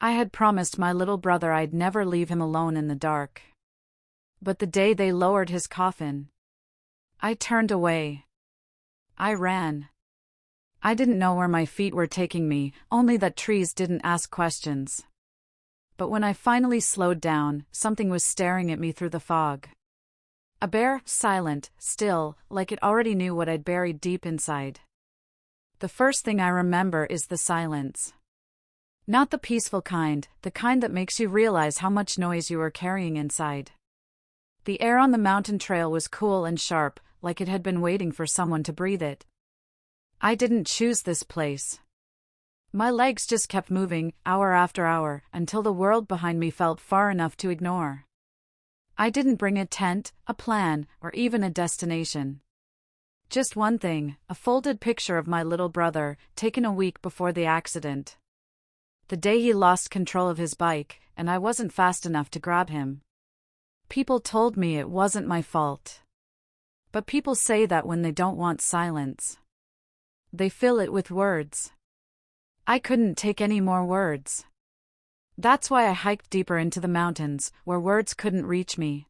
I had promised my little brother I'd never leave him alone in the dark. But the day they lowered his coffin, I turned away. I ran. I didn't know where my feet were taking me, only that trees didn't ask questions. But when I finally slowed down, something was staring at me through the fog. A bear, silent, still, like it already knew what I'd buried deep inside. The first thing I remember is the silence. Not the peaceful kind, the kind that makes you realize how much noise you are carrying inside. The air on the mountain trail was cool and sharp, like it had been waiting for someone to breathe it. I didn't choose this place. My legs just kept moving, hour after hour, until the world behind me felt far enough to ignore. I didn't bring a tent, a plan, or even a destination. Just one thing, a folded picture of my little brother, taken a week before the accident. The day he lost control of his bike, and I wasn't fast enough to grab him. People told me it wasn't my fault. But people say that when they don't want silence. They fill it with words. I couldn't take any more words. That's why I hiked deeper into the mountains, where words couldn't reach me.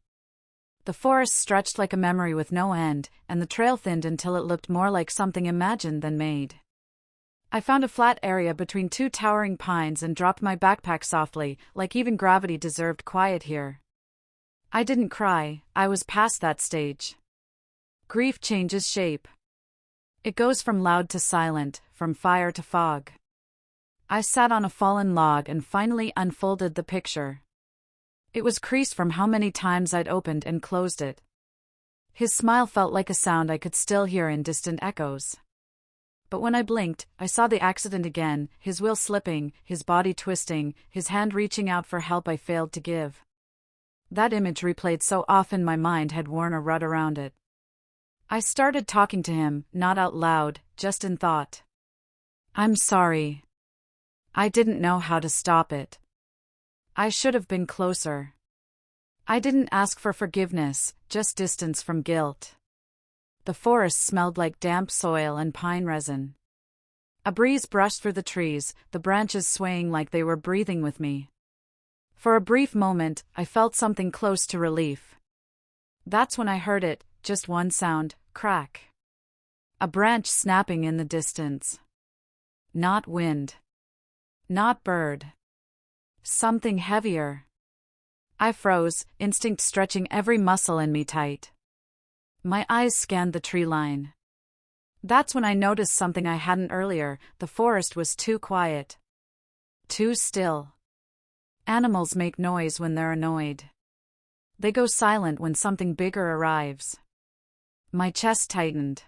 The forest stretched like a memory with no end, and the trail thinned until it looked more like something imagined than made. I found a flat area between two towering pines and dropped my backpack softly, like even gravity deserved quiet here. I didn't cry, I was past that stage. Grief changes shape. It goes from loud to silent, from fire to fog. I sat on a fallen log and finally unfolded the picture. It was creased from how many times I'd opened and closed it. His smile felt like a sound I could still hear in distant echoes. But when I blinked, I saw the accident again, his wheel slipping, his body twisting, his hand reaching out for help I failed to give. That image replayed so often my mind had worn a rut around it. I started talking to him, not out loud, just in thought. I'm sorry. I didn't know how to stop it. I should have been closer. I didn't ask for forgiveness, just distance from guilt. The forest smelled like damp soil and pine resin. A breeze brushed through the trees, the branches swaying like they were breathing with me. For a brief moment, I felt something close to relief. That's when I heard it, just one sound, crack. A branch snapping in the distance. Not wind. Not bird. Something heavier. I froze, instinct stretching every muscle in me tight. My eyes scanned the tree line. That's when I noticed something I hadn't earlier, the forest was too quiet. Too still. Animals make noise when they're annoyed. They go silent when something bigger arrives. My chest tightened.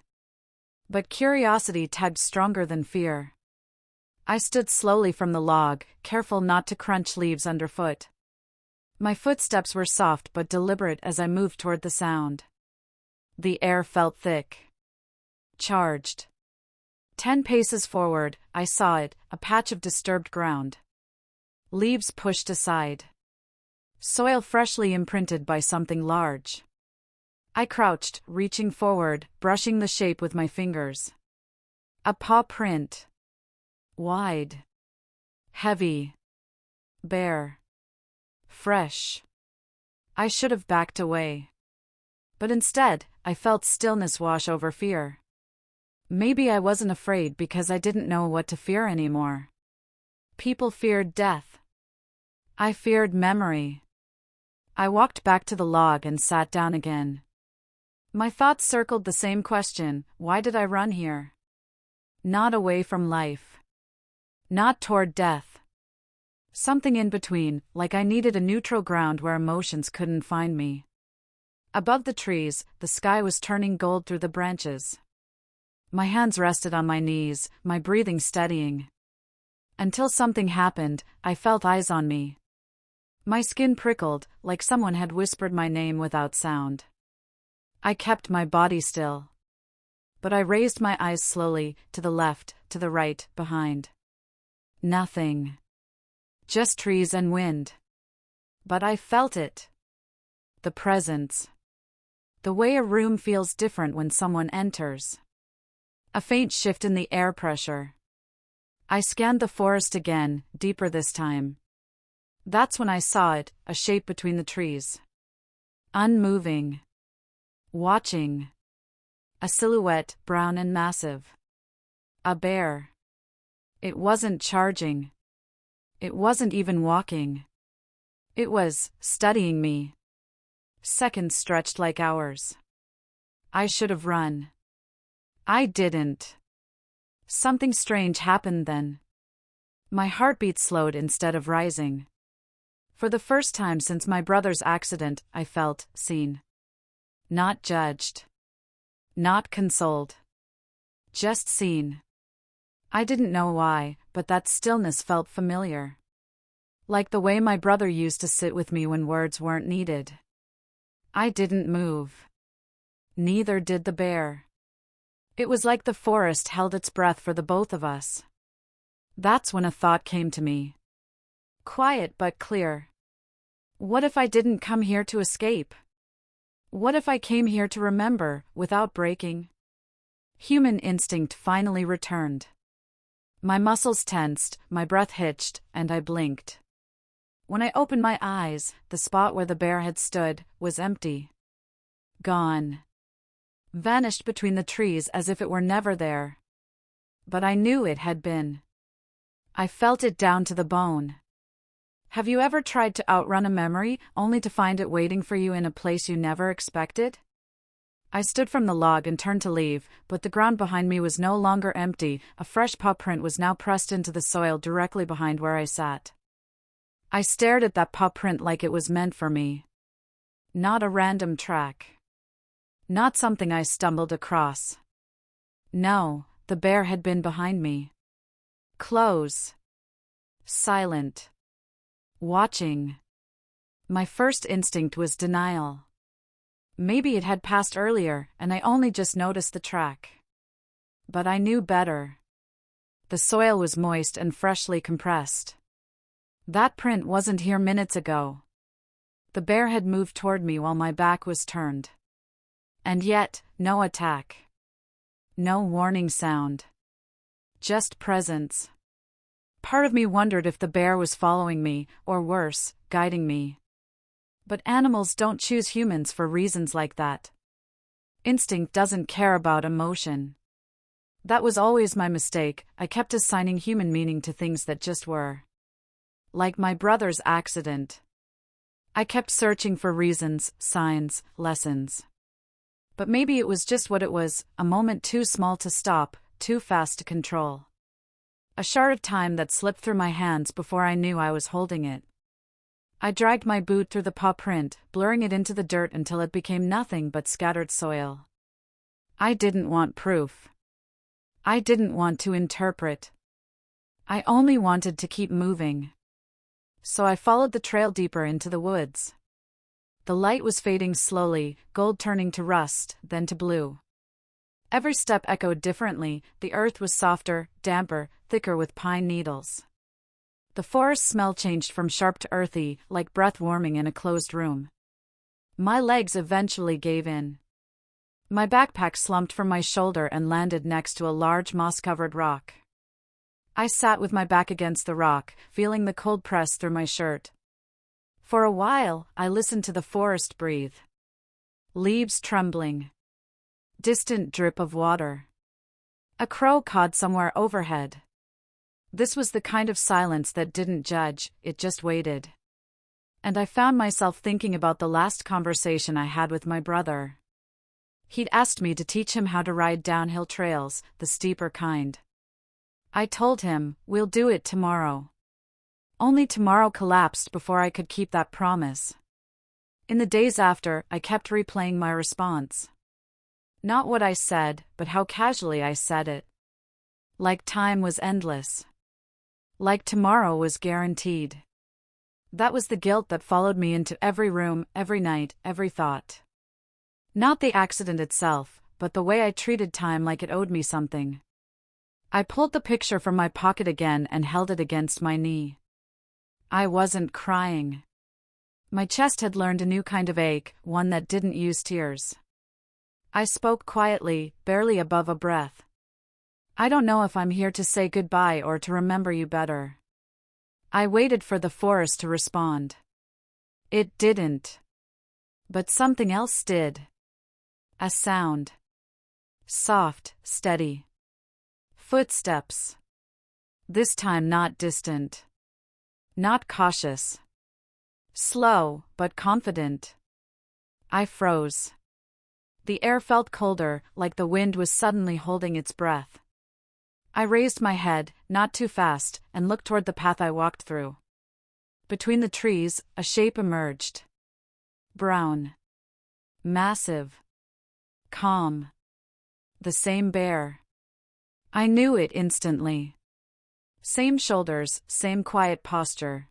But curiosity tugged stronger than fear. I stood slowly from the log, careful not to crunch leaves underfoot. My footsteps were soft but deliberate as I moved toward the sound. The air felt thick. Charged. 10 paces forward, I saw it, a patch of disturbed ground. Leaves pushed aside. Soil freshly imprinted by something large. I crouched, reaching forward, brushing the shape with my fingers. A paw print. Wide. Heavy. Bare. Fresh. I should have backed away. But instead, I felt stillness wash over fear. Maybe I wasn't afraid because I didn't know what to fear anymore. People feared death. I feared memory. I walked back to the log and sat down again. My thoughts circled the same question, why did I run here? Not away from life. Not toward death. Something in between, like I needed a neutral ground where emotions couldn't find me. Above the trees, the sky was turning gold through the branches. My hands rested on my knees, my breathing steadying. Until something happened, I felt eyes on me. My skin prickled, like someone had whispered my name without sound. I kept my body still. But I raised my eyes slowly, to the left, to the right, behind. Nothing. Just trees and wind. But I felt it. The presence. The way a room feels different when someone enters. A faint shift in the air pressure. I scanned the forest again, deeper this time. That's when I saw it, a shape between the trees. Unmoving. Watching. A silhouette, brown and massive. A bear. It wasn't charging. It wasn't even walking. It was studying me. Seconds stretched like hours. I should have run. I didn't. Something strange happened then. My heartbeat slowed instead of rising. For the first time since my brother's accident, I felt seen. Not judged. Not consoled. Just seen. I didn't know why, but that stillness felt familiar. Like the way my brother used to sit with me when words weren't needed. I didn't move. Neither did the bear. It was like the forest held its breath for the both of us. That's when a thought came to me. Quiet but clear. What if I didn't come here to escape? What if I came here to remember, without breaking? Human instinct finally returned. My muscles tensed, my breath hitched, and I blinked. When I opened my eyes, the spot where the bear had stood was empty. Gone. Vanished between the trees as if it were never there. But I knew it had been. I felt it down to the bone. Have you ever tried to outrun a memory, only to find it waiting for you in a place you never expected? I stood from the log and turned to leave, but the ground behind me was no longer empty. A fresh paw print was now pressed into the soil directly behind where I sat. I stared at that paw print like it was meant for me. Not a random track. Not something I stumbled across. No, the bear had been behind me. Close. Silent. Watching. My first instinct was denial. Maybe it had passed earlier, and I only just noticed the track. But I knew better. The soil was moist and freshly compressed. That print wasn't here minutes ago. The bear had moved toward me while my back was turned. And yet, no attack. No warning sound. Just presence. Part of me wondered if the bear was following me, or worse, guiding me. But animals don't choose humans for reasons like that. Instinct doesn't care about emotion. That was always my mistake. I kept assigning human meaning to things that just were. Like my brother's accident. I kept searching for reasons, signs, lessons. But maybe it was just what it was, a moment too small to stop, too fast to control. A shard of time that slipped through my hands before I knew I was holding it. I dragged my boot through the paw print, blurring it into the dirt until it became nothing but scattered soil. I didn't want proof. I didn't want to interpret. I only wanted to keep moving. So I followed the trail deeper into the woods. The light was fading slowly, gold turning to rust, then to blue. Every step echoed differently. The earth was softer, damper, thicker with pine needles. The forest smell changed from sharp to earthy, like breath warming in a closed room. My legs eventually gave in. My backpack slumped from my shoulder and landed next to a large moss-covered rock. I sat with my back against the rock, feeling the cold press through my shirt. For a while, I listened to the forest breathe. Leaves trembling. Distant drip of water. A crow cawed somewhere overhead. This was the kind of silence that didn't judge, it just waited. And I found myself thinking about the last conversation I had with my brother. He'd asked me to teach him how to ride downhill trails, the steeper kind. I told him, we'll do it tomorrow. Only tomorrow collapsed before I could keep that promise. In the days after, I kept replaying my response. Not what I said, but how casually I said it. Like time was endless. Like tomorrow was guaranteed. That was the guilt that followed me into every room, every night, every thought. Not the accident itself, but the way I treated time like it owed me something. I pulled the picture from my pocket again and held it against my knee. I wasn't crying. My chest had learned a new kind of ache, one that didn't use tears. I spoke quietly, barely above a breath. I don't know if I'm here to say goodbye or to remember you better. I waited for the forest to respond. It didn't. But something else did. A sound. Soft, steady. Footsteps. This time not distant. Not cautious. Slow, but confident. I froze. The air felt colder, like the wind was suddenly holding its breath. I raised my head, not too fast, and looked toward the path I walked through. Between the trees, a shape emerged. Brown. Massive. Calm. The same bear. I knew it instantly. Same shoulders, same quiet posture.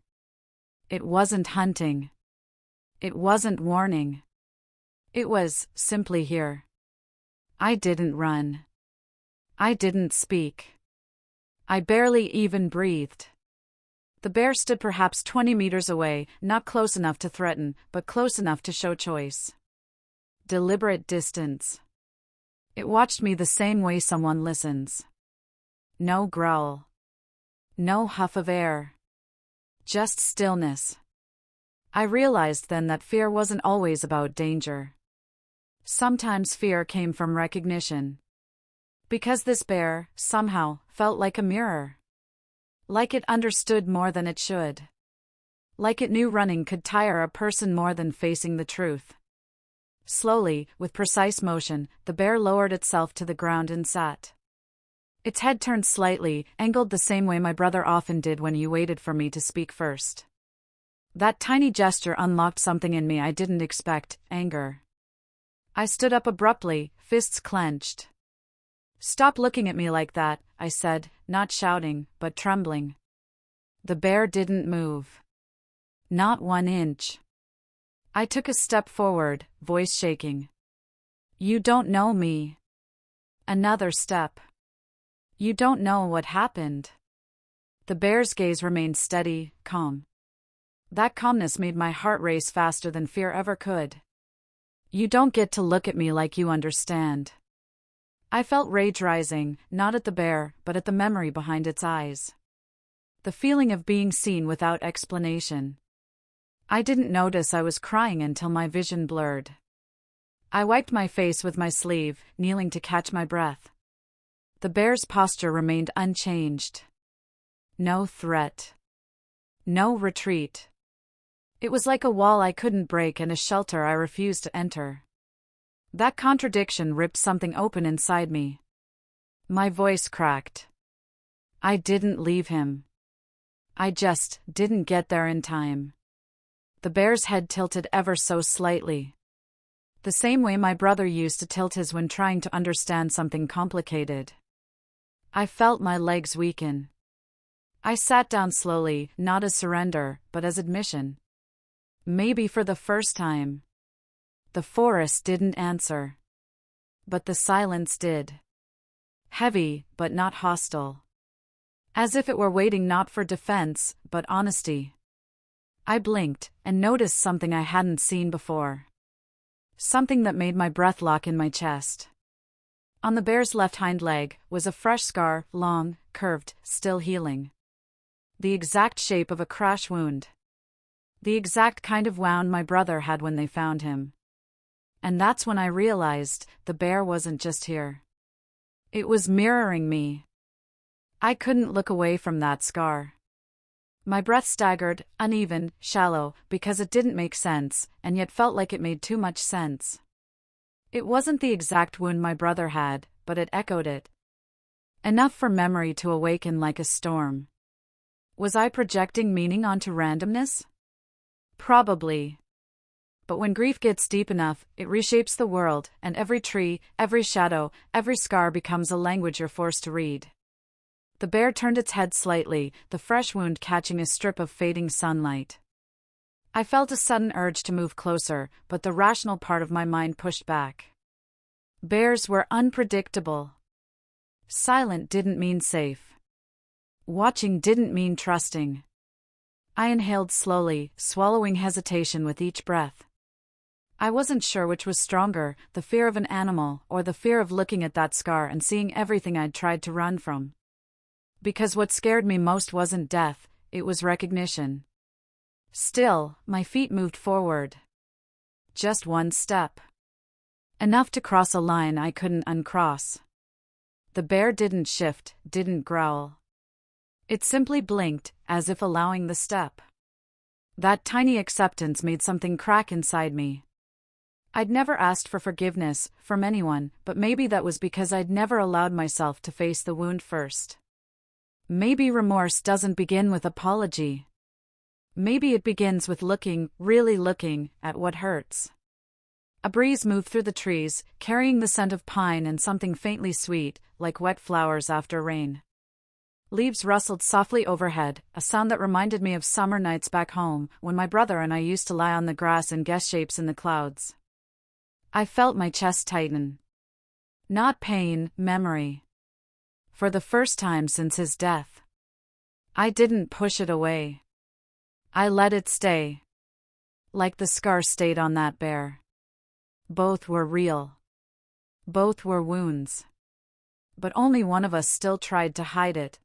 It wasn't hunting. It wasn't warning. It was simply here. I didn't run. I didn't speak. I barely even breathed. The bear stood perhaps 20 meters away, not close enough to threaten, but close enough to show choice. Deliberate distance. It watched me the same way someone listens. No growl. No huff of air. Just stillness. I realized then that fear wasn't always about danger. Sometimes fear came from recognition. Because this bear, somehow, felt like a mirror. Like it understood more than it should. Like it knew running could tire a person more than facing the truth. Slowly, with precise motion, the bear lowered itself to the ground and sat. Its head turned slightly, angled the same way my brother often did when he waited for me to speak first. That tiny gesture unlocked something in me I didn't expect, anger. I stood up abruptly, fists clenched. "Stop looking at me like that," I said, not shouting, but trembling. The bear didn't move. Not 1 inch. I took a step forward, voice shaking. "You don't know me." Another step. "You don't know what happened." The bear's gaze remained steady, calm. That calmness made my heart race faster than fear ever could. "You don't get to look at me like you understand." I felt rage rising, not at the bear, but at the memory behind its eyes. The feeling of being seen without explanation. I didn't notice I was crying until my vision blurred. I wiped my face with my sleeve, kneeling to catch my breath. The bear's posture remained unchanged. No threat. No retreat. It was like a wall I couldn't break and a shelter I refused to enter. That contradiction ripped something open inside me. My voice cracked. I didn't leave him. I just didn't get there in time. The bear's head tilted ever so slightly. The same way my brother used to tilt his when trying to understand something complicated. I felt my legs weaken. I sat down slowly, not as surrender, but as admission. Maybe for the first time. The forest didn't answer. But the silence did. Heavy, but not hostile. As if it were waiting not for defense, but honesty. I blinked, and noticed something I hadn't seen before. Something that made my breath lock in my chest. On the bear's left hind leg was a fresh scar, long, curved, still healing. The exact shape of a crash wound. The exact kind of wound my brother had when they found him. And that's when I realized the bear wasn't just here. It was mirroring me. I couldn't look away from that scar. My breath staggered, uneven, shallow, because it didn't make sense, and yet felt like it made too much sense. It wasn't the exact wound my brother had, but it echoed it. Enough for memory to awaken like a storm. Was I projecting meaning onto randomness? Probably. But when grief gets deep enough, it reshapes the world, and every tree, every shadow, every scar becomes a language you're forced to read. The bear turned its head slightly, the fresh wound catching a strip of fading sunlight. I felt a sudden urge to move closer, but the rational part of my mind pushed back. Bears were unpredictable. Silent didn't mean safe. Watching didn't mean trusting. I inhaled slowly, swallowing hesitation with each breath. I wasn't sure which was stronger, the fear of an animal, or the fear of looking at that scar and seeing everything I'd tried to run from. Because what scared me most wasn't death, it was recognition. Still, my feet moved forward. Just one step. Enough to cross a line I couldn't uncross. The bear didn't shift, didn't growl. It simply blinked, as if allowing the step. That tiny acceptance made something crack inside me. I'd never asked for forgiveness from anyone, but maybe that was because I'd never allowed myself to face the wound first. Maybe remorse doesn't begin with apology. Maybe it begins with looking, really looking, at what hurts. A breeze moved through the trees, carrying the scent of pine and something faintly sweet, like wet flowers after rain. Leaves rustled softly overhead, a sound that reminded me of summer nights back home, when my brother and I used to lie on the grass and guess shapes in the clouds. I felt my chest tighten. Not pain, memory. For the first time since his death. I didn't push it away. I let it stay. Like the scar stayed on that bear. Both were real. Both were wounds. But only one of us still tried to hide it.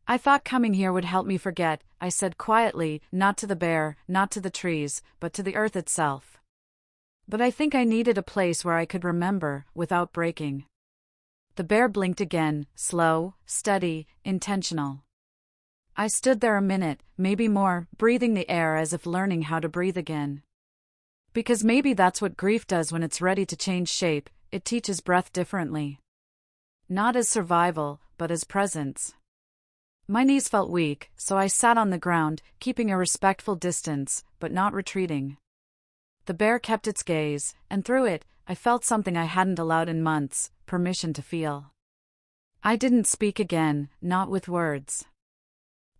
I thought coming here would help me forget, I said quietly, not to the bear, not to the trees, but to the earth itself. But I think I needed a place where I could remember, without breaking. The bear blinked again, slow, steady, intentional. I stood there a minute, maybe more, breathing the air as if learning how to breathe again. Because maybe that's what grief does when it's ready to change shape, it teaches breath differently. Not as survival, but as presence. My knees felt weak, so I sat on the ground, keeping a respectful distance, but not retreating. The bear kept its gaze, and through it, I felt something I hadn't allowed in months, permission to feel. I didn't speak again, not with words.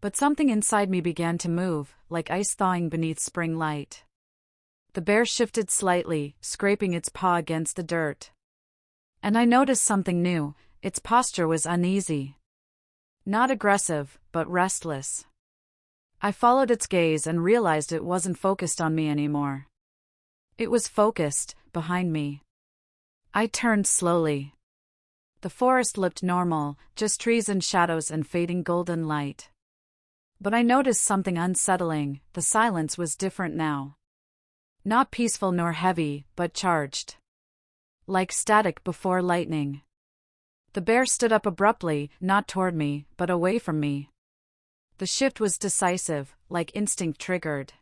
But something inside me began to move, like ice thawing beneath spring light. The bear shifted slightly, scraping its paw against the dirt. And I noticed something new, its posture was uneasy. Not aggressive, but restless. I followed its gaze and realized it wasn't focused on me anymore. It was focused, behind me. I turned slowly. The forest looked normal, just trees and shadows and fading golden light. But I noticed something unsettling, the silence was different now. Not peaceful nor heavy, but charged. Like static before lightning. The bear stood up abruptly, not toward me, but away from me. The shift was decisive, like instinct triggered.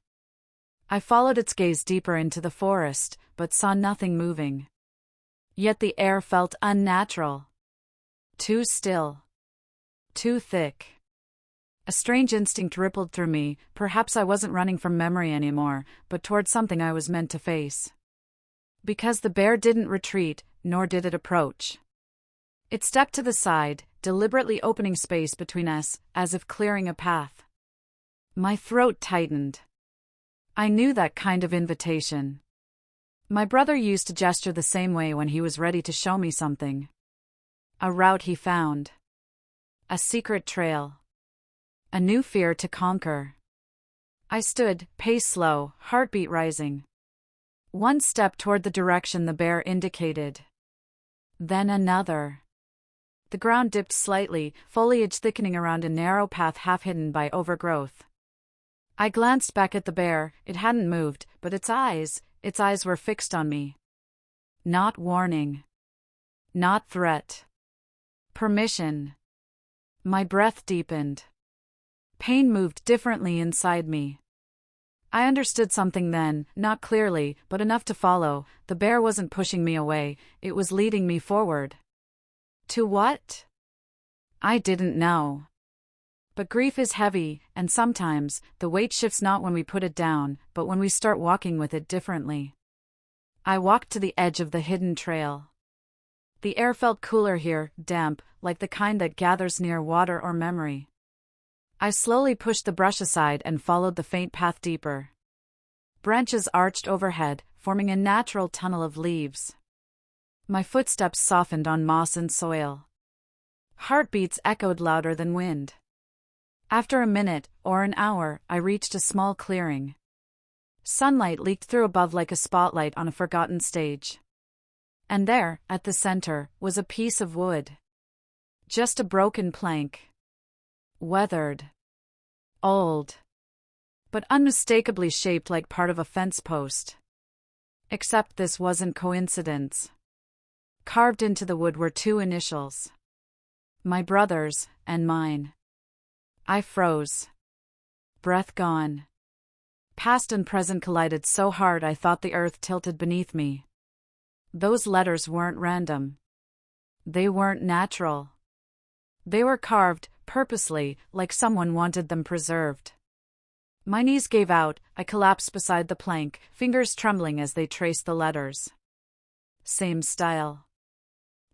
I followed its gaze deeper into the forest, but saw nothing moving. Yet the air felt unnatural. Too still. Too thick. A strange instinct rippled through me, perhaps I wasn't running from memory anymore, but toward something I was meant to face. Because the bear didn't retreat, nor did it approach. It stepped to the side, deliberately opening space between us, as if clearing a path. My throat tightened. I knew that kind of invitation. My brother used to gesture the same way when he was ready to show me something. A route he found. A secret trail. A new fear to conquer. I stood, pace slow, heartbeat rising. One step toward the direction the bear indicated. Then another. The ground dipped slightly, foliage thickening around a narrow path half hidden by overgrowth. I glanced back at the bear, it hadn't moved, but its eyes were fixed on me. Not warning. Not threat. Permission. My breath deepened. Pain moved differently inside me. I understood something then, not clearly, but enough to follow. The bear wasn't pushing me away, it was leading me forward. To what? I didn't know. But grief is heavy, and sometimes, the weight shifts not when we put it down, but when we start walking with it differently. I walked to the edge of the hidden trail. The air felt cooler here, damp, like the kind that gathers near water or memory. I slowly pushed the brush aside and followed the faint path deeper. Branches arched overhead, forming a natural tunnel of leaves. My footsteps softened on moss and soil. Heartbeats echoed louder than wind. After a minute, or an hour, I reached a small clearing. Sunlight leaked through above like a spotlight on a forgotten stage. And there, at the center, was a piece of wood. Just a broken plank. Weathered. Old, but unmistakably shaped like part of a fence post. Except this wasn't coincidence. Carved into the wood were two initials. My brother's and mine. I froze. Breath gone. Past and present collided so hard I thought the earth tilted beneath me. Those letters weren't random. They weren't natural. They were carved, purposely, like someone wanted them preserved. My knees gave out, I collapsed beside the plank, fingers trembling as they traced the letters. Same style.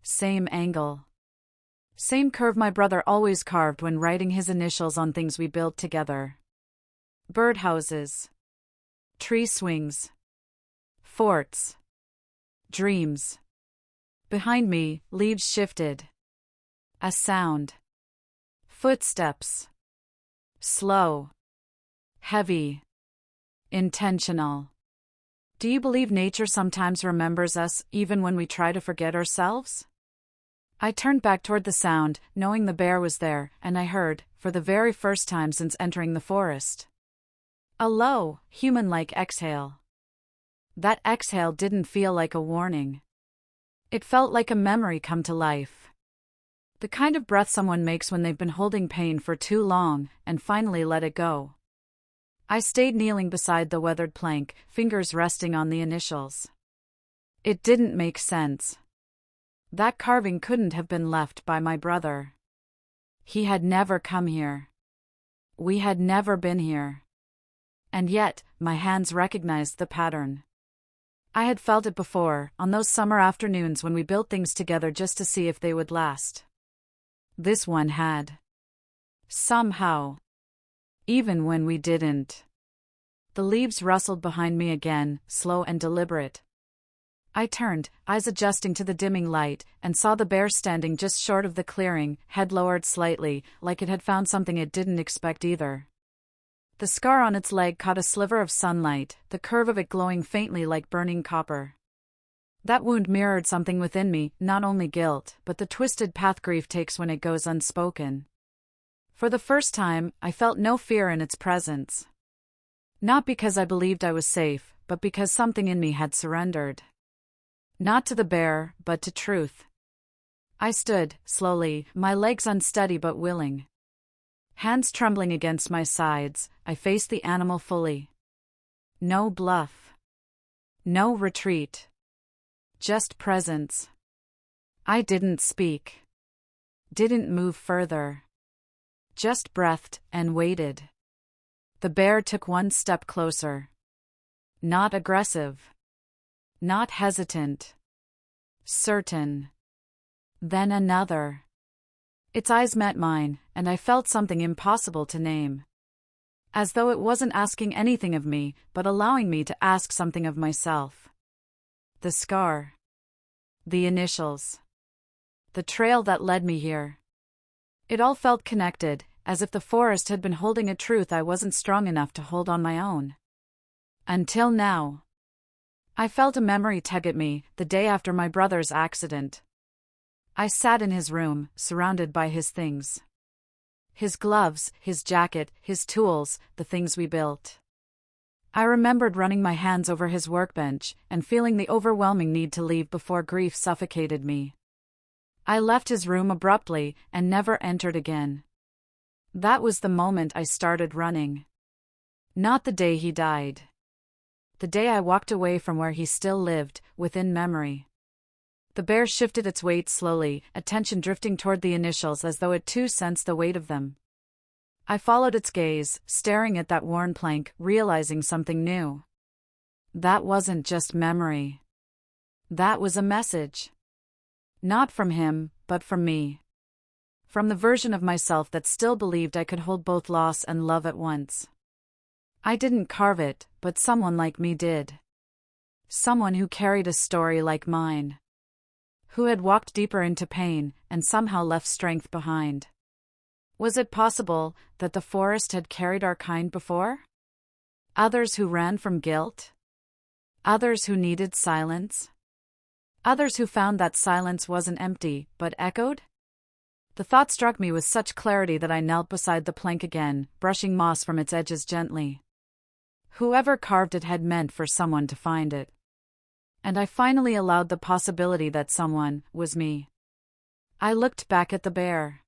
Same angle. Same curve my brother always carved when writing his initials on things we built together. Birdhouses. Tree swings. Forts. Dreams. Behind me, leaves shifted. A sound. Footsteps. Slow. Heavy. Intentional. Do you believe nature sometimes remembers us, even when we try to forget ourselves? I turned back toward the sound, knowing the bear was there, and I heard, for the very first time since entering the forest, a low, human-like exhale. That exhale didn't feel like a warning. It felt like a memory come to life. The kind of breath someone makes when they've been holding pain for too long, and finally let it go. I stayed kneeling beside the weathered plank, fingers resting on the initials. It didn't make sense. That carving couldn't have been left by my brother. He had never come here. We had never been here. And yet, my hands recognized the pattern. I had felt it before, on those summer afternoons when we built things together just to see if they would last. This one had. Somehow. Even when we didn't. The leaves rustled behind me again, slow and deliberate. I turned, eyes adjusting to the dimming light, and saw the bear standing just short of the clearing, head lowered slightly, like it had found something it didn't expect either. The scar on its leg caught a sliver of sunlight, the curve of it glowing faintly like burning copper. That wound mirrored something within me, not only guilt, but the twisted path grief takes when it goes unspoken. For the first time, I felt no fear in its presence. Not because I believed I was safe, but because something in me had surrendered. Not to the bear, but to truth. I stood, slowly, my legs unsteady but willing. Hands trembling against my sides, I faced the animal fully. No bluff. No retreat. Just presence. I didn't speak. Didn't move further. Just breathed and waited. The bear took one step closer. Not aggressive. Not hesitant. Certain. Then another. Its eyes met mine, and I felt something impossible to name. As though it wasn't asking anything of me, but allowing me to ask something of myself. The scar. The initials. The trail that led me here. It all felt connected, as if the forest had been holding a truth I wasn't strong enough to hold on my own. Until now. I felt a memory tug at me, the day after my brother's accident. I sat in his room, surrounded by his things. His gloves, his jacket, his tools, the things we built. I remembered running my hands over his workbench, and feeling the overwhelming need to leave before grief suffocated me. I left his room abruptly, and never entered again. That was the moment I started running. Not the day he died. The day I walked away from where he still lived, within memory. The bear shifted its weight slowly, attention drifting toward the initials as though it too sensed the weight of them. I followed its gaze, staring at that worn plank, realizing something new. That wasn't just memory. That was a message. Not from him, but from me. From the version of myself that still believed I could hold both loss and love at once. I didn't carve it, but someone like me did. Someone who carried a story like mine. Who had walked deeper into pain, and somehow left strength behind. Was it possible that the forest had carried our kind before? Others who ran from guilt? Others who needed silence? Others who found that silence wasn't empty, but echoed? The thought struck me with such clarity that I knelt beside the plank again, brushing moss from its edges gently. Whoever carved it had meant for someone to find it. And I finally allowed the possibility that someone was me. I looked back at the bear.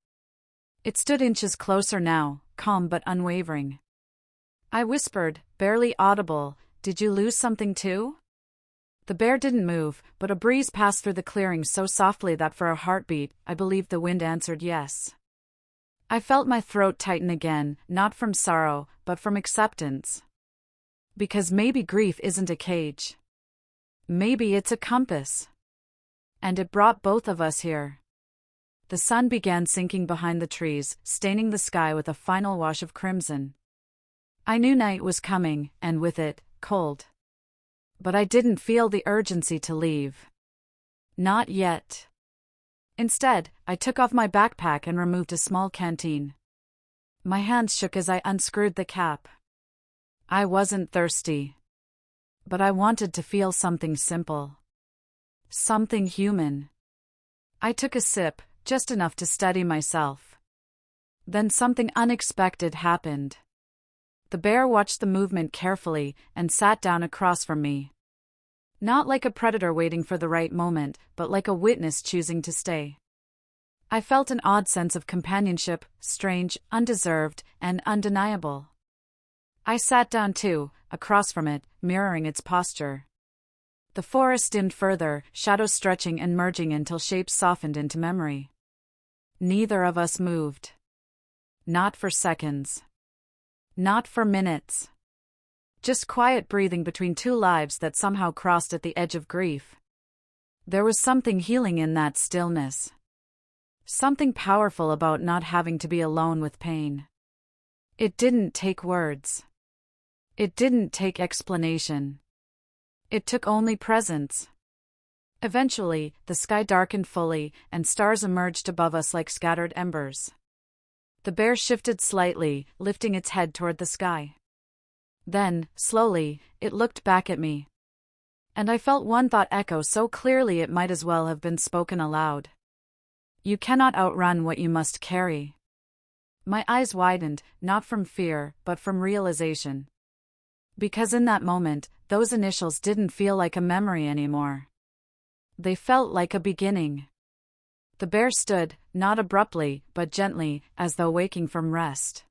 It stood inches closer now, calm but unwavering. I whispered, barely audible, "Did you lose something too?" The bear didn't move, but a breeze passed through the clearing so softly that for a heartbeat, I believed the wind answered yes. I felt my throat tighten again, not from sorrow, but from acceptance. Because maybe grief isn't a cage. Maybe it's a compass. And it brought both of us here. The sun began sinking behind the trees, staining the sky with a final wash of crimson. I knew night was coming, and with it, cold. But I didn't feel the urgency to leave. Not yet. Instead, I took off my backpack and removed a small canteen. My hands shook as I unscrewed the cap. I wasn't thirsty. But I wanted to feel something simple. Something human. I took a sip, just enough to steady myself. Then something unexpected happened. The bear watched the movement carefully and sat down across from me. Not like a predator waiting for the right moment, but like a witness choosing to stay. I felt an odd sense of companionship, strange, undeserved, and undeniable. I sat down too, across from it, mirroring its posture. The forest dimmed further, shadows stretching and merging until shapes softened into memory. Neither of us moved. Not for seconds. Not for minutes. Just quiet breathing between two lives that somehow crossed at the edge of grief. There was something healing in that stillness. Something powerful about not having to be alone with pain. It didn't take words. It didn't take explanation. It took only presence. Eventually, the sky darkened fully, and stars emerged above us like scattered embers. The bear shifted slightly, lifting its head toward the sky. Then, slowly, it looked back at me. And I felt one thought echo so clearly it might as well have been spoken aloud. You cannot outrun what you must carry. My eyes widened, not from fear, but from realization. Because in that moment, those initials didn't feel like a memory anymore. They felt like a beginning. The bear stood, not abruptly, but gently, as though waking from rest.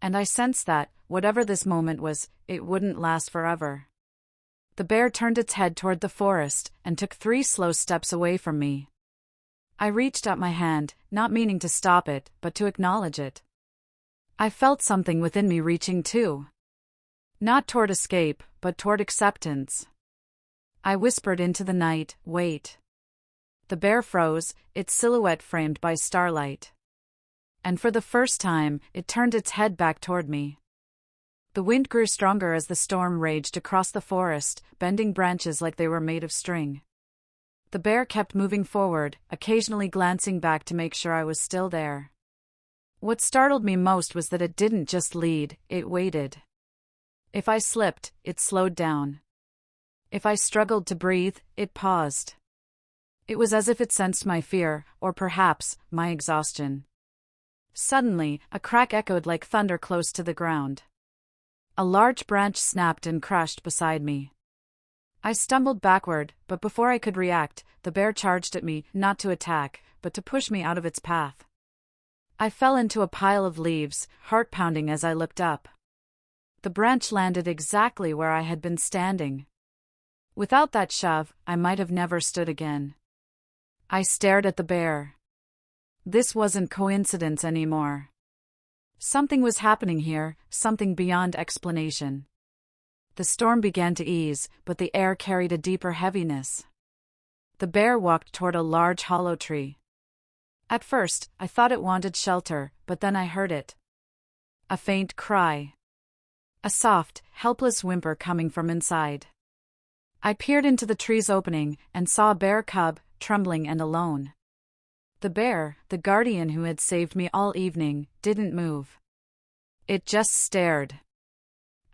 And I sensed that, whatever this moment was, it wouldn't last forever. The bear turned its head toward the forest, and took 3 slow steps away from me. I reached out my hand, not meaning to stop it, but to acknowledge it. I felt something within me reaching too. Not toward escape, but toward acceptance. I whispered into the night, "Wait." The bear froze, its silhouette framed by starlight. And for the first time, it turned its head back toward me. The wind grew stronger as the storm raged across the forest, bending branches like they were made of string. The bear kept moving forward, occasionally glancing back to make sure I was still there. What startled me most was that it didn't just lead, it waited. If I slipped, it slowed down. If I struggled to breathe, it paused. It was as if it sensed my fear, or perhaps, my exhaustion. Suddenly, a crack echoed like thunder close to the ground. A large branch snapped and crashed beside me. I stumbled backward, but before I could react, the bear charged at me, not to attack, but to push me out of its path. I fell into a pile of leaves, heart pounding as I looked up. The branch landed exactly where I had been standing. Without that shove, I might have never stood again. I stared at the bear. This wasn't coincidence anymore. Something was happening here, something beyond explanation. The storm began to ease, but the air carried a deeper heaviness. The bear walked toward a large hollow tree. At first, I thought it wanted shelter, but then I heard it. A faint cry. A soft, helpless whimper coming from inside. I peered into the tree's opening and saw a bear cub, trembling and alone. The bear, the guardian who had saved me all evening, didn't move. It just stared.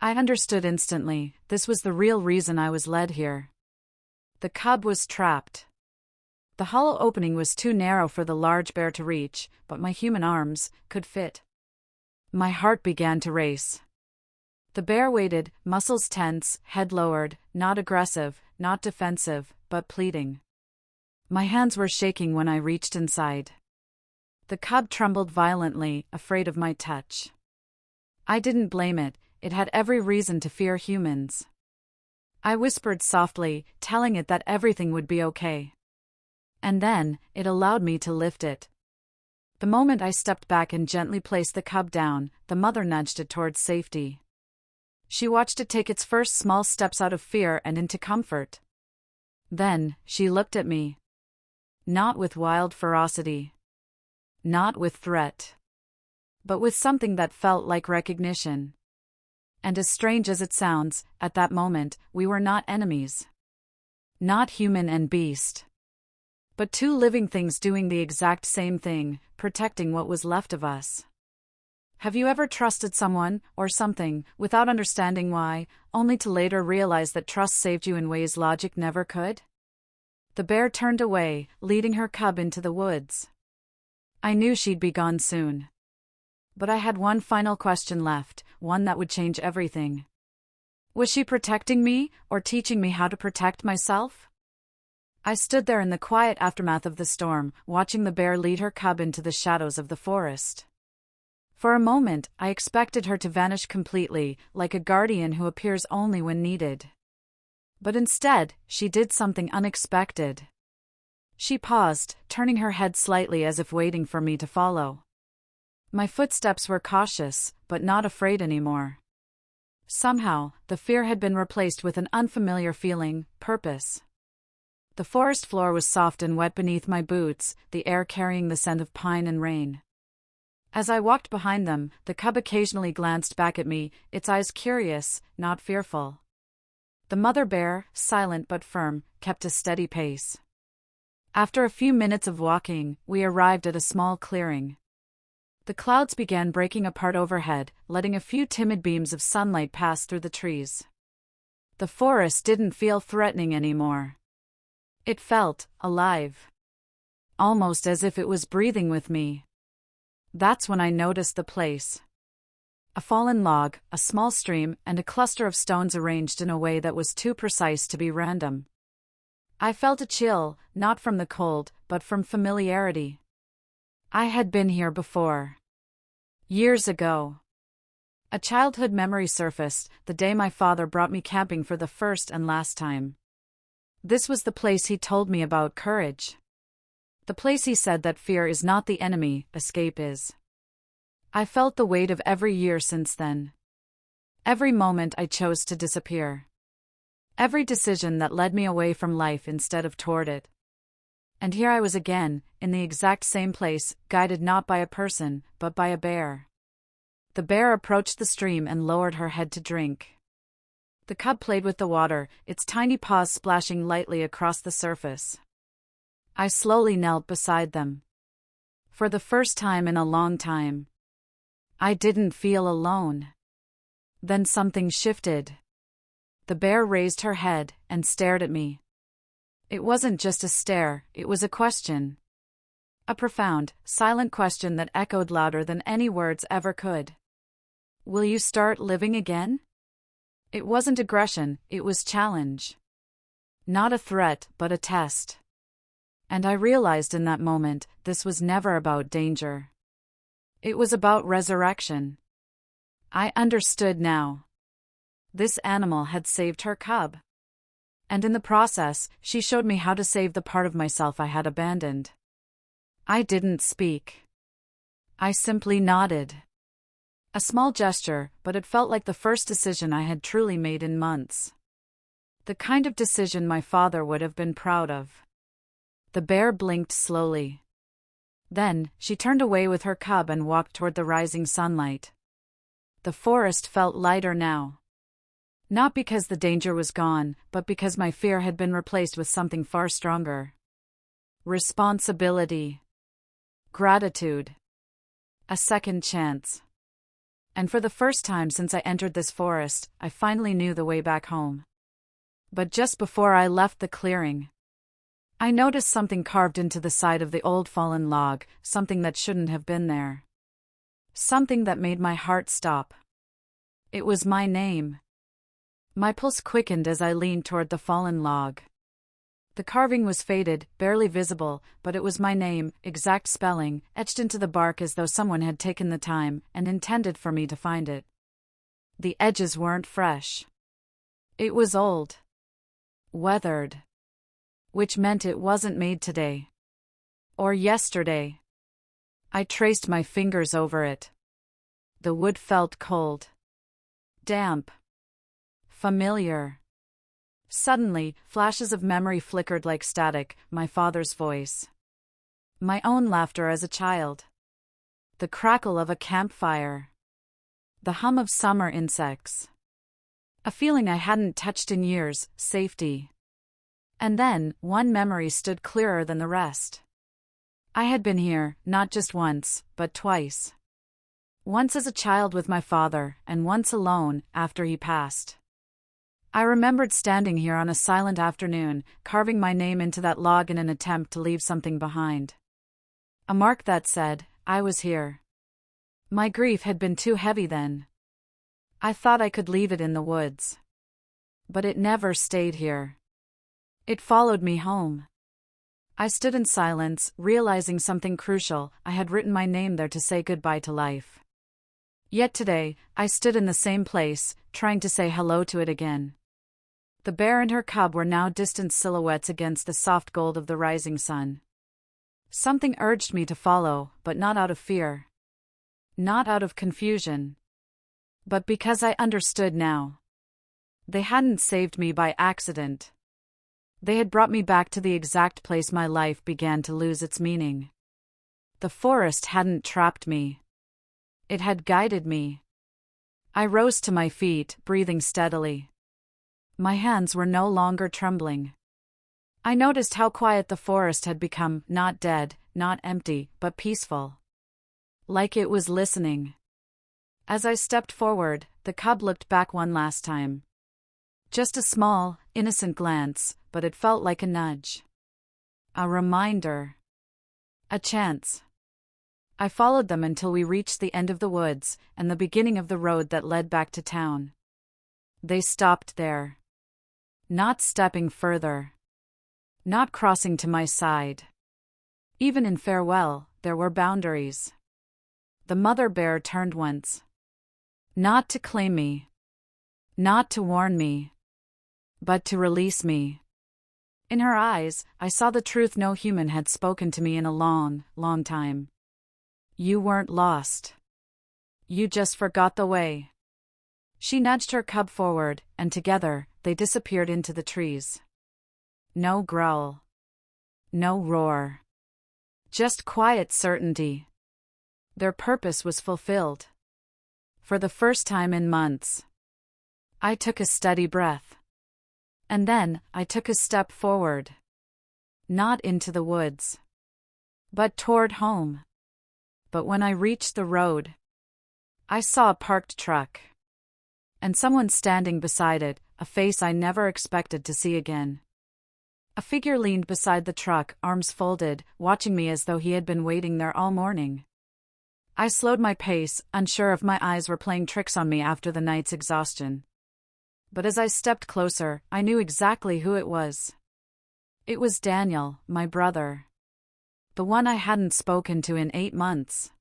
I understood instantly, this was the real reason I was led here. The cub was trapped. The hollow opening was too narrow for the large bear to reach, but my human arms could fit. My heart began to race. The bear waited, muscles tense, head lowered, not aggressive, not defensive, but pleading. My hands were shaking when I reached inside. The cub trembled violently, afraid of my touch. I didn't blame it, it had every reason to fear humans. I whispered softly, telling it that everything would be okay. And then, it allowed me to lift it. The moment I stepped back and gently placed the cub down, the mother nudged it towards safety. She watched it take its first small steps out of fear and into comfort. Then, she looked at me. Not with wild ferocity. Not with threat. But with something that felt like recognition. And as strange as it sounds, at that moment, we were not enemies. Not human and beast. But two living things doing the exact same thing, protecting what was left of us. Have you ever trusted someone, or something, without understanding why, only to later realize that trust saved you in ways logic never could? The bear turned away, leading her cub into the woods. I knew she'd be gone soon. But I had one final question left, one that would change everything. Was she protecting me, or teaching me how to protect myself? I stood there in the quiet aftermath of the storm, watching the bear lead her cub into the shadows of the forest. For a moment, I expected her to vanish completely, like a guardian who appears only when needed. But instead, she did something unexpected. She paused, turning her head slightly as if waiting for me to follow. My footsteps were cautious, but not afraid anymore. Somehow, the fear had been replaced with an unfamiliar feeling, purpose. The forest floor was soft and wet beneath my boots, the air carrying the scent of pine and rain. As I walked behind them, the cub occasionally glanced back at me, its eyes curious, not fearful. The mother bear, silent but firm, kept a steady pace. After a few minutes of walking, we arrived at a small clearing. The clouds began breaking apart overhead, letting a few timid beams of sunlight pass through the trees. The forest didn't feel threatening anymore. It felt alive. Almost as if it was breathing with me. That's when I noticed the place. A fallen log, a small stream, and a cluster of stones arranged in a way that was too precise to be random. I felt a chill, not from the cold, but from familiarity. I had been here before. Years ago. A childhood memory surfaced, the day my father brought me camping for the first and last time. This was the place he told me about courage. The place he said that fear is not the enemy, escape is. I felt the weight of every year since then. Every moment I chose to disappear. Every decision that led me away from life instead of toward it. And here I was again, in the exact same place, guided not by a person, but by a bear. The bear approached the stream and lowered her head to drink. The cub played with the water, its tiny paws splashing lightly across the surface. I slowly knelt beside them. For the first time in a long time. I didn't feel alone. Then something shifted. The bear raised her head and stared at me. It wasn't just a stare, it was a question. A profound, silent question that echoed louder than any words ever could. Will you start living again? It wasn't aggression, it was challenge. Not a threat, but a test. And I realized in that moment, this was never about danger. It was about resurrection. I understood now. This animal had saved her cub. And in the process, she showed me how to save the part of myself I had abandoned. I didn't speak. I simply nodded. A small gesture, but it felt like the first decision I had truly made in months. The kind of decision my father would have been proud of. The bear blinked slowly. Then, she turned away with her cub and walked toward the rising sunlight. The forest felt lighter now. Not because the danger was gone, but because my fear had been replaced with something far stronger. Responsibility. Gratitude. A second chance. And for the first time since I entered this forest, I finally knew the way back home. But just before I left the clearing, I noticed something carved into the side of the old fallen log, something that shouldn't have been there. Something that made my heart stop. It was my name. My pulse quickened as I leaned toward the fallen log. The carving was faded, barely visible, but it was my name, exact spelling, etched into the bark as though someone had taken the time and intended for me to find it. The edges weren't fresh. It was old. Weathered. Which meant it wasn't made today. Or yesterday. I traced my fingers over it. The wood felt cold. Damp. Familiar. Suddenly, flashes of memory flickered like static, my father's voice. My own laughter as a child. The crackle of a campfire. The hum of summer insects. A feeling I hadn't touched in years, safety. And then, one memory stood clearer than the rest. I had been here, not just once, but twice. Once as a child with my father, and once alone, after he passed. I remembered standing here on a silent afternoon, carving my name into that log in an attempt to leave something behind. A mark that said, I was here. My grief had been too heavy then. I thought I could leave it in the woods. But it never stayed here. It followed me home. I stood in silence, realizing something crucial. I had written my name there to say goodbye to life. Yet today, I stood in the same place, trying to say hello to it again. The bear and her cub were now distant silhouettes against the soft gold of the rising sun. Something urged me to follow, but not out of fear. Not out of confusion. But because I understood now. They hadn't saved me by accident. They had brought me back to the exact place my life began to lose its meaning. The forest hadn't trapped me. It had guided me. I rose to my feet, breathing steadily. My hands were no longer trembling. I noticed how quiet the forest had become, not dead, not empty, but peaceful. Like it was listening. As I stepped forward, the cub looked back one last time. Just a small, innocent glance, but it felt like a nudge. A reminder. A chance. I followed them until we reached the end of the woods and the beginning of the road that led back to town. They stopped there. Not stepping further. Not crossing to my side. Even in farewell, there were boundaries. The mother bear turned once. Not to claim me. Not to warn me. But to release me. In her eyes, I saw the truth no human had spoken to me in a long, long time. You weren't lost. You just forgot the way. She nudged her cub forward, and together, they disappeared into the trees. No growl. No roar. Just quiet certainty. Their purpose was fulfilled. For the first time in months. I took a steady breath. And then, I took a step forward. Not into the woods. But toward home. But when I reached the road, I saw a parked truck. And someone standing beside it, a face I never expected to see again. A figure leaned beside the truck, arms folded, watching me as though he had been waiting there all morning. I slowed my pace, unsure if my eyes were playing tricks on me after the night's exhaustion. But as I stepped closer, I knew exactly who it was. It was Daniel, my brother. The one I hadn't spoken to in 8 months.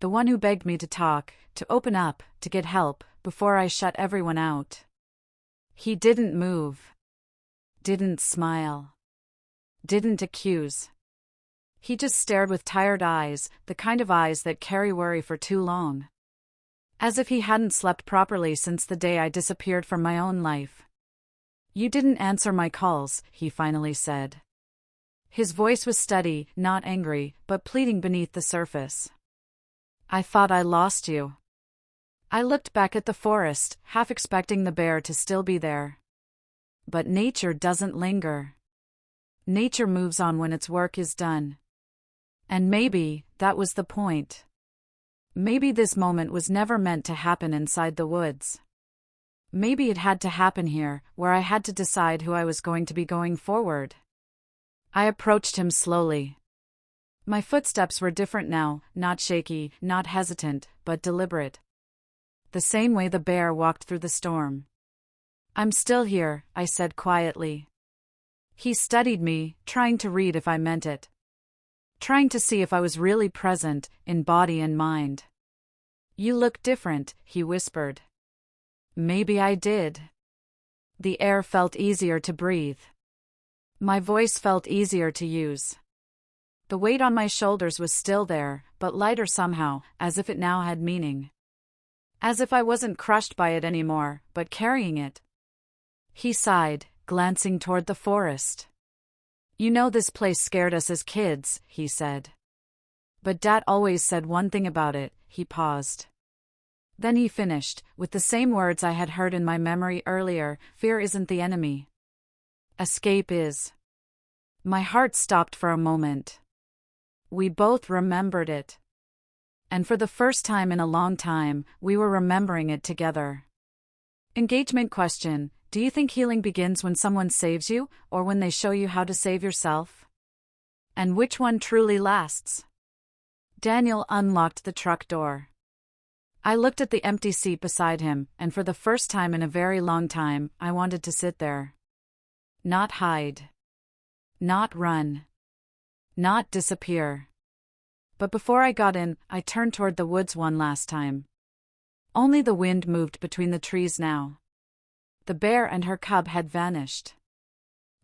The one who begged me to talk, to open up, to get help, before I shut everyone out. He didn't move. Didn't smile. Didn't accuse. He just stared with tired eyes, the kind of eyes that carry worry for too long. As if he hadn't slept properly since the day I disappeared from my own life. You didn't answer my calls, he finally said. His voice was steady, not angry, but pleading beneath the surface. I thought I lost you. I looked back at the forest, half expecting the bear to still be there. But nature doesn't linger. Nature moves on when its work is done. And maybe, that was the point. Maybe this moment was never meant to happen inside the woods. Maybe it had to happen here, where I had to decide who I was going to be going forward. I approached him slowly. My footsteps were different now, not shaky, not hesitant, but deliberate. The same way the bear walked through the storm. "I'm still here," I said quietly. He studied me, trying to read if I meant it. Trying to see if I was really present, in body and mind. "You look different," he whispered. Maybe I did. The air felt easier to breathe. My voice felt easier to use. The weight on my shoulders was still there, but lighter somehow, as if it now had meaning. As if I wasn't crushed by it anymore, but carrying it. He sighed, glancing toward the forest. "You know, this place scared us as kids," he said. "But Dad always said one thing about it." He paused. Then he finished, with the same words I had heard in my memory earlier: "Fear isn't the enemy. Escape is." My heart stopped for a moment. We both remembered it. And for the first time in a long time, we were remembering it together. Engagement question: do you think healing begins when someone saves you, or when they show you how to save yourself? And which one truly lasts? Daniel unlocked the truck door. I looked at the empty seat beside him, and for the first time in a very long time, I wanted to sit there. Not hide. Not run. Not disappear. But before I got in, I turned toward the woods one last time. Only the wind moved between the trees now. The bear and her cub had vanished.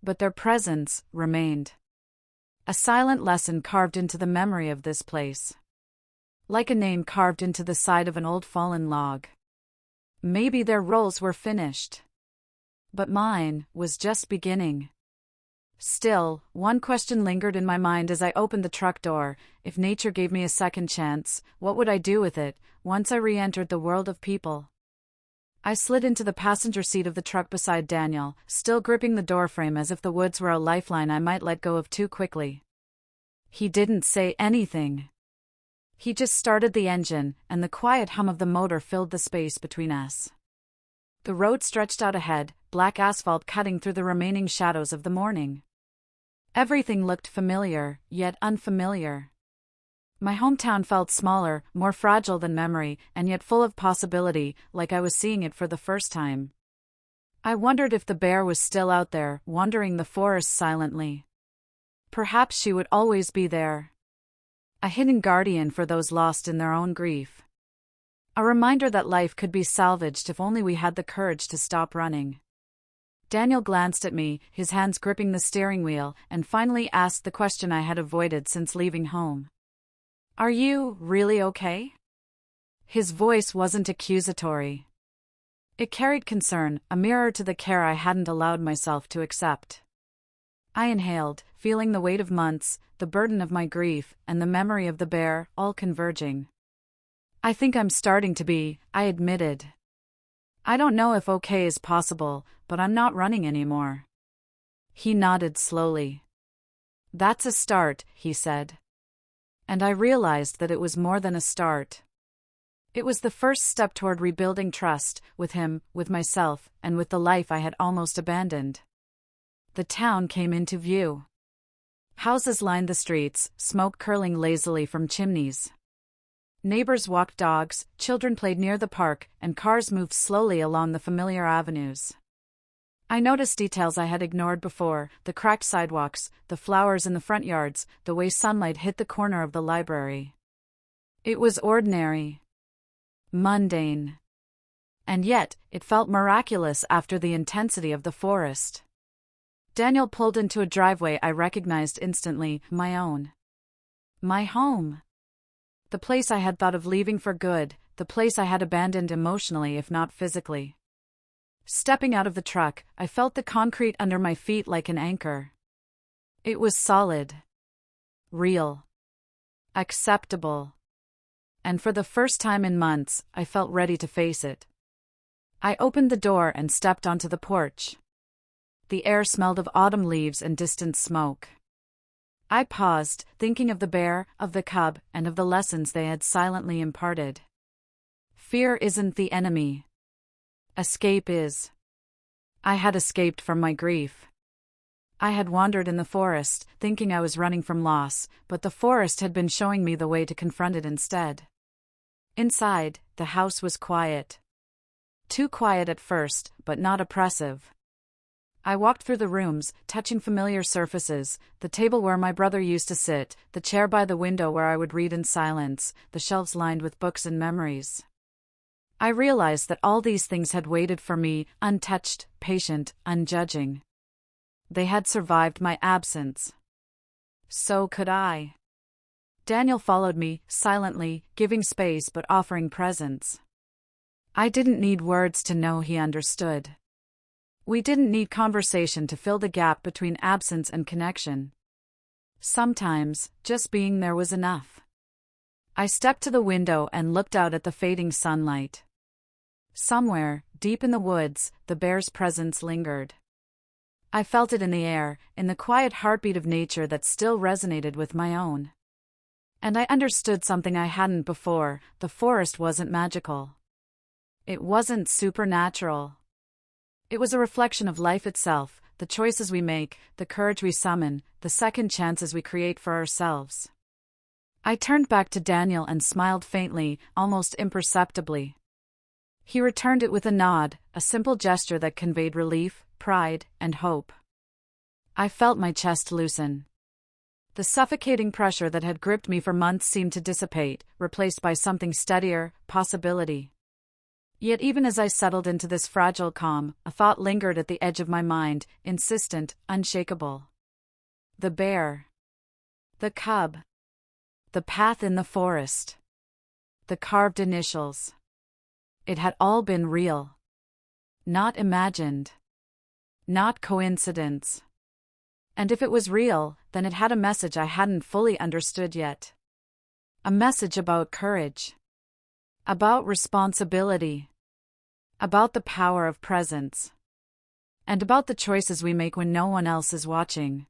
But their presence remained. A silent lesson carved into the memory of this place. Like a name carved into the side of an old fallen log. Maybe their roles were finished. But mine was just beginning. Still, one question lingered in my mind as I opened the truck door: if nature gave me a second chance, what would I do with it, once I re-entered the world of people? I slid into the passenger seat of the truck beside Daniel, still gripping the doorframe as if the woods were a lifeline I might let go of too quickly. He didn't say anything. He just started the engine, and the quiet hum of the motor filled the space between us. The road stretched out ahead, black asphalt cutting through the remaining shadows of the morning. Everything looked familiar, yet unfamiliar. My hometown felt smaller, more fragile than memory, and yet full of possibility, like I was seeing it for the first time. I wondered if the bear was still out there, wandering the forest silently. Perhaps she would always be there. A hidden guardian for those lost in their own grief. A reminder that life could be salvaged if only we had the courage to stop running. Daniel glanced at me, his hands gripping the steering wheel, and finally asked the question I had avoided since leaving home. "Are you really okay?" His voice wasn't accusatory. It carried concern, a mirror to the care I hadn't allowed myself to accept. I inhaled, feeling the weight of months, the burden of my grief, and the memory of the bear, all converging. "I think I'm starting to be," I admitted. "I don't know if okay is possible, but I'm not running anymore." He nodded slowly. "That's a start," he said. And I realized that it was more than a start. It was the first step toward rebuilding trust, with him, with myself, and with the life I had almost abandoned. The town came into view. Houses lined the streets, smoke curling lazily from chimneys. Neighbors walked dogs, children played near the park, and cars moved slowly along the familiar avenues. I noticed details I had ignored before: the cracked sidewalks, the flowers in the front yards, the way sunlight hit the corner of the library. It was ordinary. Mundane. And yet, it felt miraculous after the intensity of the forest. Daniel pulled into a driveway I recognized instantly: my own. My home. The place I had thought of leaving for good, the place I had abandoned emotionally if not physically. Stepping out of the truck, I felt the concrete under my feet like an anchor. It was solid. Real. Acceptable. And for the first time in months, I felt ready to face it. I opened the door and stepped onto the porch. The air smelled of autumn leaves and distant smoke. I paused, thinking of the bear, of the cub, and of the lessons they had silently imparted. Fear isn't the enemy. Escape is. I had escaped from my grief. I had wandered in the forest, thinking I was running from loss, but the forest had been showing me the way to confront it instead. Inside, the house was quiet. Too quiet at first, but not oppressive. I walked through the rooms, touching familiar surfaces, the table where my brother used to sit, the chair by the window where I would read in silence, the shelves lined with books and memories. I realized that all these things had waited for me, untouched, patient, unjudging. They had survived my absence. So could I. Daniel followed me, silently, giving space but offering presence. I didn't need words to know he understood. We didn't need conversation to fill the gap between absence and connection. Sometimes, just being there was enough. I stepped to the window and looked out at the fading sunlight. Somewhere, deep in the woods, the bear's presence lingered. I felt it in the air, in the quiet heartbeat of nature that still resonated with my own. And I understood something I hadn't before: the forest wasn't magical. It wasn't supernatural. It was a reflection of life itself, the choices we make, the courage we summon, the second chances we create for ourselves. I turned back to Daniel and smiled faintly, almost imperceptibly. He returned it with a nod, a simple gesture that conveyed relief, pride, and hope. I felt my chest loosen. The suffocating pressure that had gripped me for months seemed to dissipate, replaced by something steadier: possibility. Yet even as I settled into this fragile calm, a thought lingered at the edge of my mind, insistent, unshakable. The bear. The cub. The path in the forest. The carved initials. It had all been real. Not imagined. Not coincidence. And if it was real, then it had a message I hadn't fully understood yet. A message about courage. About responsibility. About the power of presence. And about the choices we make when no one else is watching.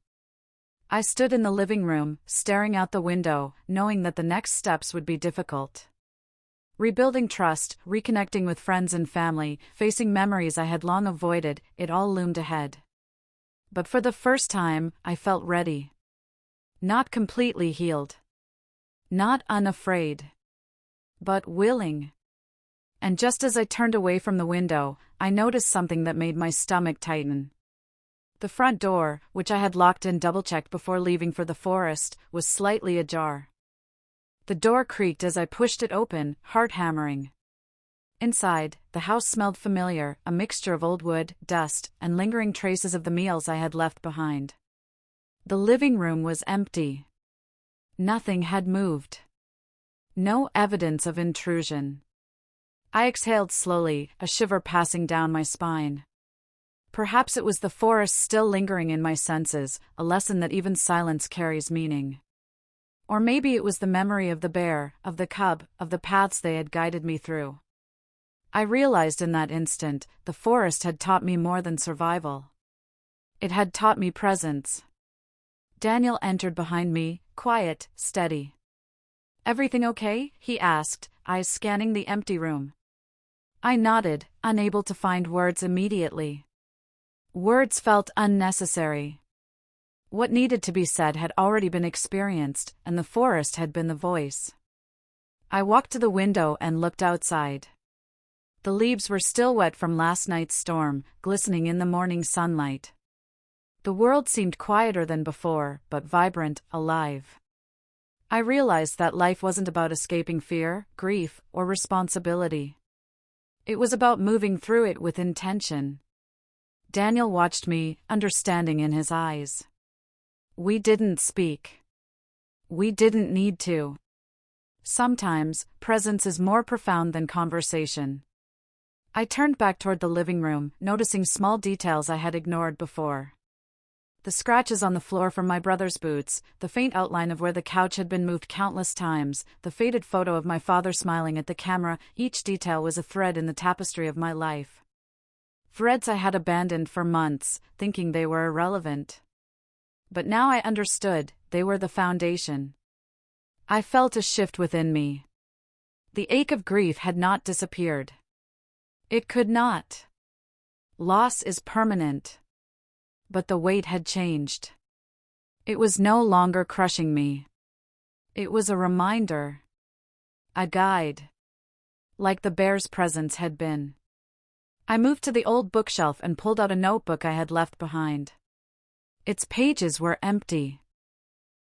I stood in the living room, staring out the window, knowing that the next steps would be difficult. Rebuilding trust, reconnecting with friends and family, facing memories I had long avoided, it all loomed ahead. But for the first time, I felt ready. Not completely healed. Not unafraid. But willing. And just as I turned away from the window, I noticed something that made my stomach tighten. The front door, which I had locked and double-checked before leaving for the forest, was slightly ajar. The door creaked as I pushed it open, heart-hammering. Inside, the house smelled familiar, a mixture of old wood, dust, and lingering traces of the meals I had left behind. The living room was empty. Nothing had moved. No evidence of intrusion. I exhaled slowly, a shiver passing down my spine. Perhaps it was the forest still lingering in my senses, a lesson that even silence carries meaning. Or maybe it was the memory of the bear, of the cub, of the paths they had guided me through. I realized in that instant, the forest had taught me more than survival. It had taught me presence. Daniel entered behind me, quiet, steady. "Everything okay?" he asked, eyes scanning the empty room. I nodded, unable to find words immediately. Words felt unnecessary. What needed to be said had already been experienced, and the forest had been the voice. I walked to the window and looked outside. The leaves were still wet from last night's storm, glistening in the morning sunlight. The world seemed quieter than before, but vibrant, alive. I realized that life wasn't about escaping fear, grief, or responsibility. It was about moving through it with intention. Daniel watched me, understanding in his eyes. We didn't speak. We didn't need to. Sometimes, presence is more profound than conversation. I turned back toward the living room, noticing small details I had ignored before. The scratches on the floor from my brother's boots, the faint outline of where the couch had been moved countless times, the faded photo of my father smiling at the camera, each detail was a thread in the tapestry of my life. Threads I had abandoned for months, thinking they were irrelevant. But now I understood, they were the foundation. I felt a shift within me. The ache of grief had not disappeared. It could not. Loss is permanent. But the weight had changed. It was no longer crushing me. It was a reminder. A guide. Like the bear's presence had been. I moved to the old bookshelf and pulled out a notebook I had left behind. Its pages were empty.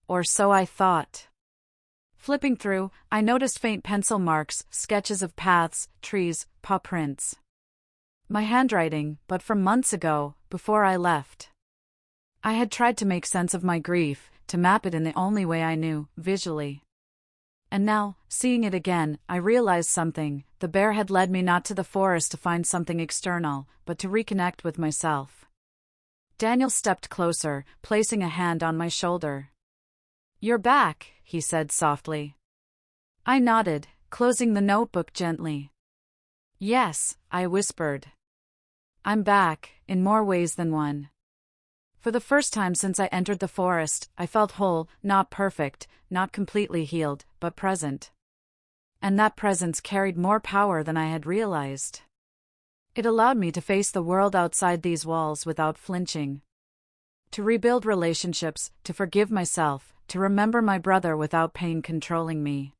Or so I thought. Flipping through, I noticed faint pencil marks, sketches of paths, trees, paw prints. My handwriting, but from months ago, before I left. I had tried to make sense of my grief, to map it in the only way I knew, visually. And now, seeing it again, I realized something. The bear had led me not to the forest to find something external, but to reconnect with myself. Daniel stepped closer, placing a hand on my shoulder. "You're back," he said softly. I nodded, closing the notebook gently. "Yes," I whispered. "I'm back, in more ways than one." For the first time since I entered the forest, I felt whole, not perfect, not completely healed, but present. And that presence carried more power than I had realized. It allowed me to face the world outside these walls without flinching. To rebuild relationships, to forgive myself, to remember my brother without pain controlling me.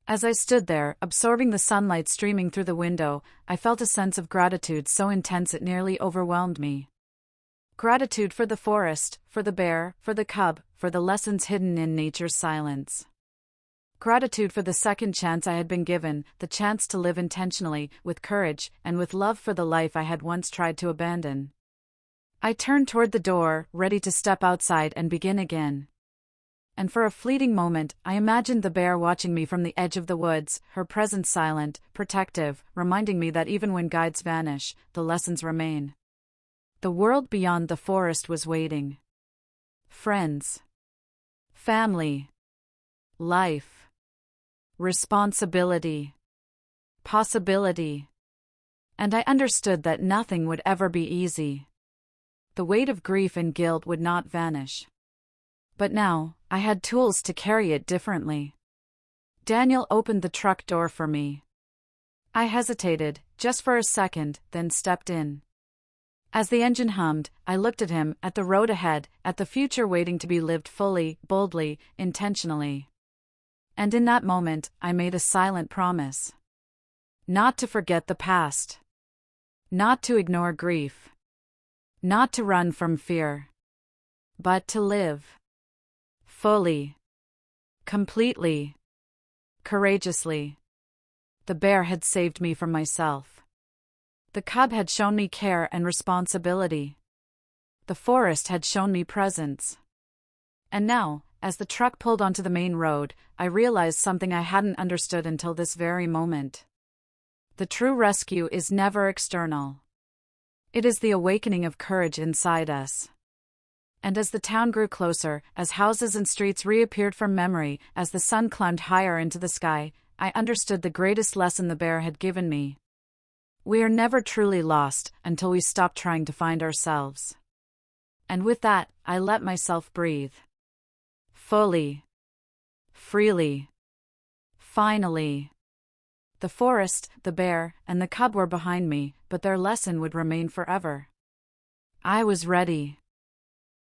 As I stood there, absorbing the sunlight streaming through the window, I felt a sense of gratitude so intense it nearly overwhelmed me. Gratitude for the forest, for the bear, for the cub, for the lessons hidden in nature's silence. Gratitude for the second chance I had been given, the chance to live intentionally, with courage, and with love for the life I had once tried to abandon. I turned toward the door, ready to step outside and begin again. And for a fleeting moment, I imagined the bear watching me from the edge of the woods, her presence silent, protective, reminding me that even when guides vanish, the lessons remain. The world beyond the forest was waiting. Friends. Family. Life. Responsibility. Possibility. And I understood that nothing would ever be easy. The weight of grief and guilt would not vanish. But now, I had tools to carry it differently. Daniel opened the truck door for me. I hesitated, just for a second, then stepped in. As the engine hummed, I looked at him, at the road ahead, at the future waiting to be lived fully, boldly, intentionally. And in that moment, I made a silent promise. Not to forget the past. Not to ignore grief. Not to run from fear. But to live. Fully. Completely. Courageously. The bear had saved me from myself. The cub had shown me care and responsibility. The forest had shown me presence. And now, as the truck pulled onto the main road, I realized something I hadn't understood until this very moment. The true rescue is never external. It is the awakening of courage inside us. And as the town grew closer, as houses and streets reappeared from memory, as the sun climbed higher into the sky, I understood the greatest lesson the bear had given me. We are never truly lost until we stop trying to find ourselves. And with that, I let myself breathe. Fully. Freely. Finally. The forest, the bear, and the cub were behind me, but their lesson would remain forever. I was ready.